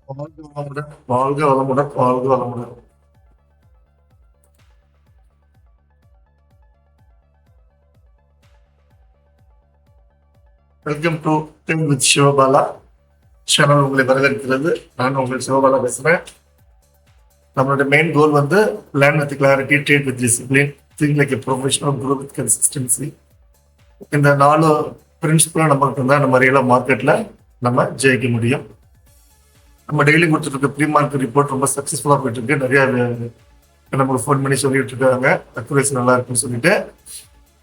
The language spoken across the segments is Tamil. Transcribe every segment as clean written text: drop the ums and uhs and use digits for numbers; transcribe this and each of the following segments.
வாழ்க வளமுடன், வாழ்க வளமுடன், வாழ்க வளமுடன். Welcome to ten with Sivabala channel உங்களை வரவேற்கிறது. நான் உங்கள் சிவபாலா பேசுறேன். நம்மளோட மெயின் கோல் வந்து learn with clarity, trade with discipline, think like a professional, grow with consistency. இந்த 4 பிரின்சிபலும் நமக்கு இருந்தால் நம்ம ரியலாக மார்க்கெட்டில் நம்ம ஜெயிக்க முடியும். நம்ம டெய்லி கொடுத்துட்டு இருக்க ப்ரீ மார்க்கெட் ரிப்போர்ட் ரொம்ப சக்ஸஸ்ஃபுல்லாக போயிட்டு இருக்கு. நிறைய நம்மளுக்கு ஃபோன் பண்ணி சொல்லிட்டு இருக்காங்க அக்யூரேசி நல்லா இருக்குன்னு சொல்லிட்டு.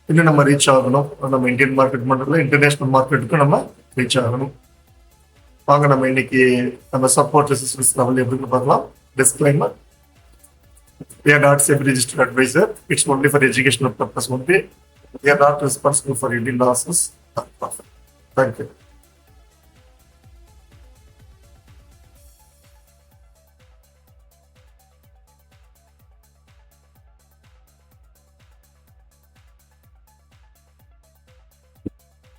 இன்னும் நம்ம ரீச் ஆகணும். நம்ம இந்தியன் மார்க்கெட் மட்டும் இல்லை, இன்டர்நேஷனல் மார்க்கெட்டுக்கும் நம்ம ரீச் ஆகணும். வாங்க நம்ம இன்னைக்கு நம்ம சப்போர்ட் ரெசிஸ்டன்ஸ் லெவல் எப்படின்னு பார்க்கலாம். Disclaimer: we are not SEBI registered advisor. It's only for educational purpose only. We are not responsible for any losses or profit. Thank you.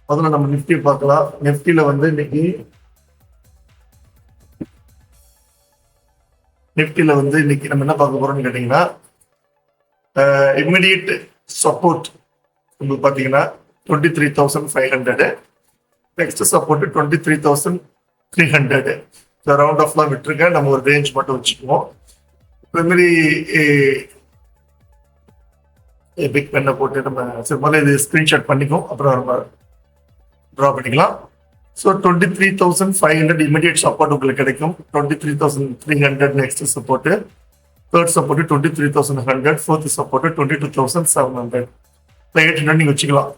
முதல்ல நம்ம நிஃப்டி பார்க்கலாம். நிஃப்டியில வந்து இன்னைக்கு நம்ம என்ன பார்க்க போறோம்னு கேட்டீங்கன்னா, இமிடியேட் சப்போர்ட் உங்களுக்கு பார்த்தீங்கன்னா 23,500, நெக்ஸ்ட் சப்போர்ட் 23,300. ரவுண்ட் ஆஃப்லாம் விட்டுருங்க, நம்ம ஒரு ரேஞ்ச் மட்டும் வச்சுக்குவோம். இதே மாதிரி பிக் பென்னை போட்டு நம்ம சரி முதல்ல இது ஸ்கிரீன்ஷாட் பண்ணிக்குவோம், அப்புறம் நம்ம ட்ரா பண்ணிக்கலாம். ஸோ 23,500 இமிடியேட் சப்போர்ட் உங்களுக்கு கிடைக்கும். 23,300 next support, third support 23,100, fourth support 22,700, 800 நீங்கள் வச்சுக்கலாம்.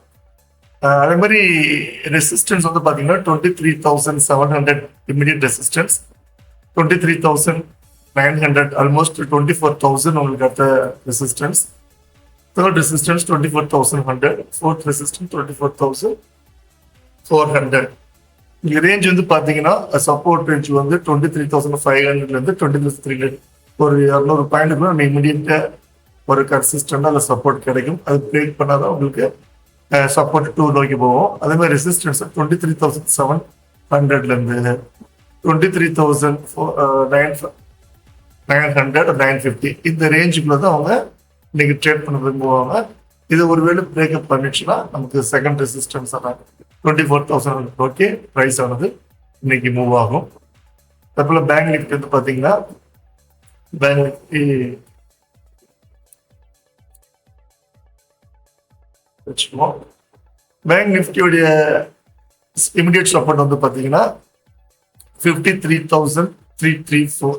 அதே மாதிரி ரெசிஸ்டன்ஸ் வந்து பார்த்தீங்கன்னா 23,700 இமிடியேட் ரெசிஸ்டன்ஸ், 23,900 ஆல்மோஸ்ட் 24,000 உங்களுக்கு அடுத்த resistance, third resistance 24,100, fourth resistance 24,400. இங்க ரேஞ்ச் வந்து பாத்தீங்கன்னா சப்போர்ட் ரேஞ்ச் வந்து 23,500 23,300, ஒரு 200 பாயிண்ட் நம்ம இமிடியேட்டா ஒரு கன்சிஸ்டண்டா அந்த சப்போர்ட் கிடைக்கும். அது பிரேக் பண்ணாதான் உங்களுக்கு சப்போர்ட் 2 நோக்கி போவோம். அதே மாதிரி ரெசிஸ்டன்ஸ் 23,700 23,900 950 இந்த ரேஞ்சுக்குள்ள தான் அவங்க இன்னைக்கு ட்ரேட் பண்ண விரும்புவாங்க. இது ஒருவேளை பிரேக்அப் பண்ணிச்சுன்னா நமக்கு செகண்ட் ரெசிஸ்டன்ஸ் 24,000 நோக்கி ப்ரைஸ் ஆனது இன்னைக்கு மூவ் ஆகும். அதுபோல பேங்க் நிஃப்டி வந்து பாத்தீங்கன்னா, பேங்க் நிஃப்டி வச்சுக்குவோம். பேங்க் நிஃப்டியோடைய இமிடியேட் சப்போர்ட் வந்து பாத்தீங்கன்னா 53,334,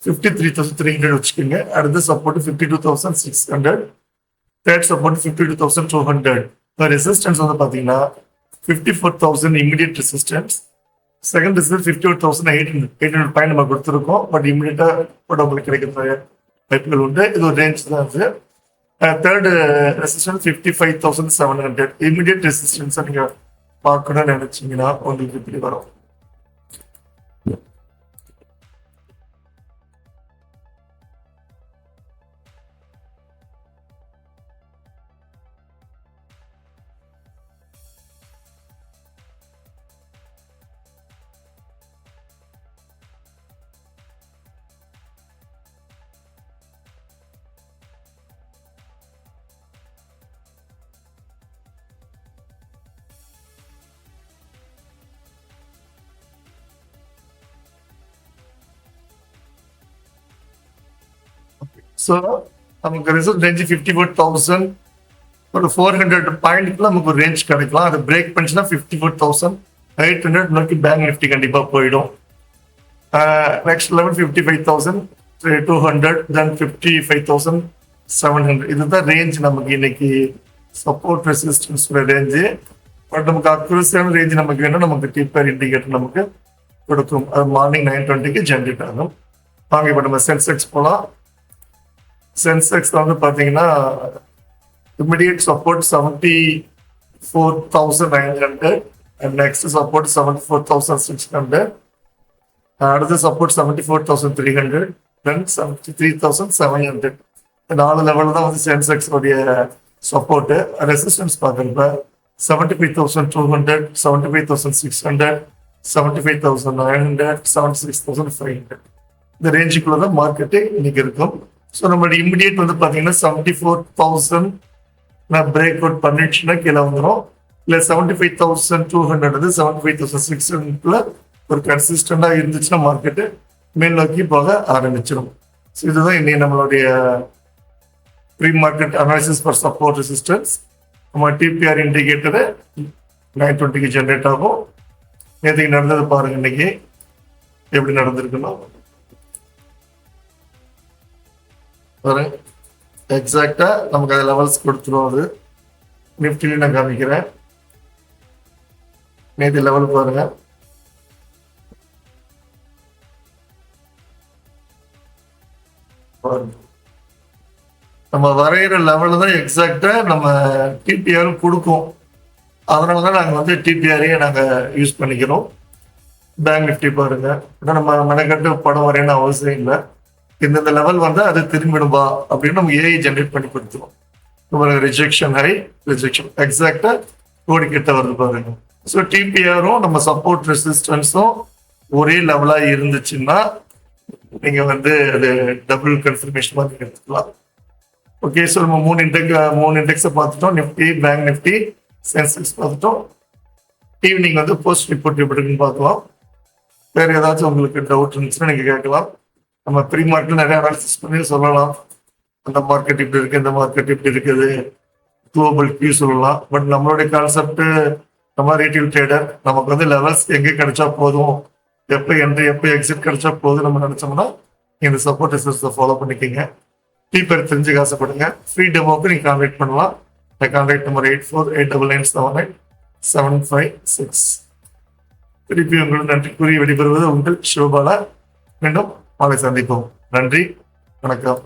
53,300 வச்சுக்கோங்க. அடுத்த சப்போர்ட் 52,600, தேர்ட் சப்போர்ட் 52,200. ரெசிஸ்டன்ஸ் வந்து பாத்தீங்கன்னா 54,000 immediate resistance, second resistance 58,800 point நம்ம கொடுத்துருக்கோம். பட் இமிடியேட்டா கூட உங்களுக்கு கிடைக்கிற வாய்ப்புகள் உண்டு. இது ஒரு ரேஞ்ச் தான் அது. Third resistance 55,700. இமிடியேட் ரெசிஸ்டன்ஸை நீங்க பார்க்கணும்னு நினைச்சீங்கன்னா உங்களுக்கு இப்படி வரும். ஸோ நமக்கு ரிசல்ட் ரேஞ்சு 54,000, ஒரு 400 பாயிண்ட்ல நமக்கு ஒரு ரேஞ்ச் கிடைக்கலாம். அது பிரேக் பண்ணிச்சுன்னா 54,800 நோக்கி பேங்க் நிஃப்டி கண்டிப்பாக போயிடும். நெக்ஸ்ட் லெவல் 55,200, தென் 55,700. இதுதான் ரேஞ்ச் நமக்கு இன்னைக்கு சப்போர்ட் ரெசிஸ்டன்ஸ் ரேஞ்சு. பட் நமக்கு அக்யூரஸியான ரேஞ்ச் நமக்கு வேணும். நமக்கு டிப்பர் இண்டிகேட்டர் நமக்கு கொடுக்கும். அது மார்னிங் 9:20க்கு ஜென்ரேட் ஆகும். வாங்க இப்போ நம்ம சென்செக்ஸ் போகலாம். சென்செக்ஸ் வந்து பார்த்தீங்கன்னா immediate support 74,900, and next support 74,600, அடுத்த சப்போர்ட் 74,300, தென் 73,700. 4 லெவல் தான் வந்து சென்செக்ஸ் உடைய சப்போர்ட். ரெசிஸ்டன்ஸ் பார்க்குறப்ப 75,200, 75,600, 75,900, 76,500 இந்த ரேஞ்சுக்குள்ள தான் மார்க்கெட்டு இன்னைக்கு இருக்கும். ஸோ நம்மளோட இமிடியேட் வந்து பார்த்தீங்கன்னா 74,000 நான் பிரேக் அவுட் பண்ணிடுச்சுன்னா கீழே வந்துடும். இல்லை 75,200 வந்து 75,600 ஒரு கன்சிஸ்டண்டாக இருந்துச்சுன்னா மார்க்கெட்டு மேல் நோக்கி போக ஆரம்பிச்சிடும். ஸோ இதுதான் இன்னைக்கு நம்மளுடைய pre market analysis for support resistance. நம்ம டிபிஆர் இண்டிகேட்டரு 920க்கு ஜென்ரேட் ஆகும். நேற்றுக்கு நடந்தது பாருங்க, இன்னைக்கு எப்படி நடந்திருக்கணும் பாருங்க. எக்ஸாக்டா நமக்கு அது லெவல்ஸ் கொடுத்துரும். அது நிஃப்டிலையும் நான் காமிக்கிறேன். நேற்று லெவல் பாருங்க, நம்ம வரைகிற லெவலில் தான் எக்ஸாக்டா நம்ம டிபிஆரும் கொடுக்கும். அதனால தான் நாங்கள் வந்து டிபிஆரையே நாங்கள் யூஸ் பண்ணிக்கிறோம். பேங்க் நிஃப்டி பாருங்க, நம்ம மெனக்கட்டு படம் வரையணும் அவசியம் இல்லை. இந்தந்த லெவல் வந்து அது திரும்பிடும்பா அப்படின்னு நம்ம ஏஐ ஜென்ரேட் பண்ணி கொடுத்துருவோம். ரிஜெக்ஷன் ஹை, ரிஜெக்ஷன் எக்ஸாக்டா கோடி கிட்ட வருது பாருங்க. ஸோ டிபிஆரும் நம்ம சப்போர்ட் ரெசிஸ்டன்ஸும் ஒரே லெவலாக இருந்துச்சுன்னா நீங்க வந்து அது டபுள் கன்ஃபர்மேஷன் மாதிரி எடுத்துக்கலாம். ஓகே, ஸோ நம்ம மூணு இண்டெக்ஸை பார்த்துட்டோம். நிஃப்டி, பேங்க் நிஃப்டி, சென்செக்ஸ் பார்த்துட்டோம். ஈவினிங் வந்து போஸ்ட் ரிப்போர்ட் எப்படி இருக்குன்னு பார்க்கலாம். வேற ஏதாச்சும் உங்களுக்கு டவுட் இருந்துச்சுன்னா நீங்க கேட்கலாம். நம்ம ப்ரீ மார்க்கெட் நிறைய அனாலிசிஸ் பண்ணி சொல்லலாம். அந்த மார்க்கெட் இப்படி இருக்கு, இந்த மார்க்கெட் இப்படி இருக்குது, குளோபல் கியூ சொல்லலாம். பட் நம்மளுடைய கான்செப்ட், நம்ம ரீட்டைல் ட்ரேடர், நமக்கு வந்து லெவல்ஸ் எங்கே கிடைச்சா போதும், எப்போ என்ட்ரி எப்போ எக்ஸிட் கிடைச்சா போதும் நம்ம நினைச்சோம்னா இந்த சப்போர்ட் ரெசிஸ்டன்ஸை ஃபாலோ பண்ணிக்கிங்க. டீப்பர் தெரிஞ்சுக்க ஆசைப்படுங்க. ஃப்ரீ டெமோக்கு நீங்கள் கான்டாக்ட் பண்ணலாம். Contact number 8489979756. திருப்பி உங்களுக்கு நன்றி கூறி விடைபெறுவது உங்கள் சிவபாலா. மீண்டும் மாலை சந்திப்போம். நன்றி, வணக்கம்.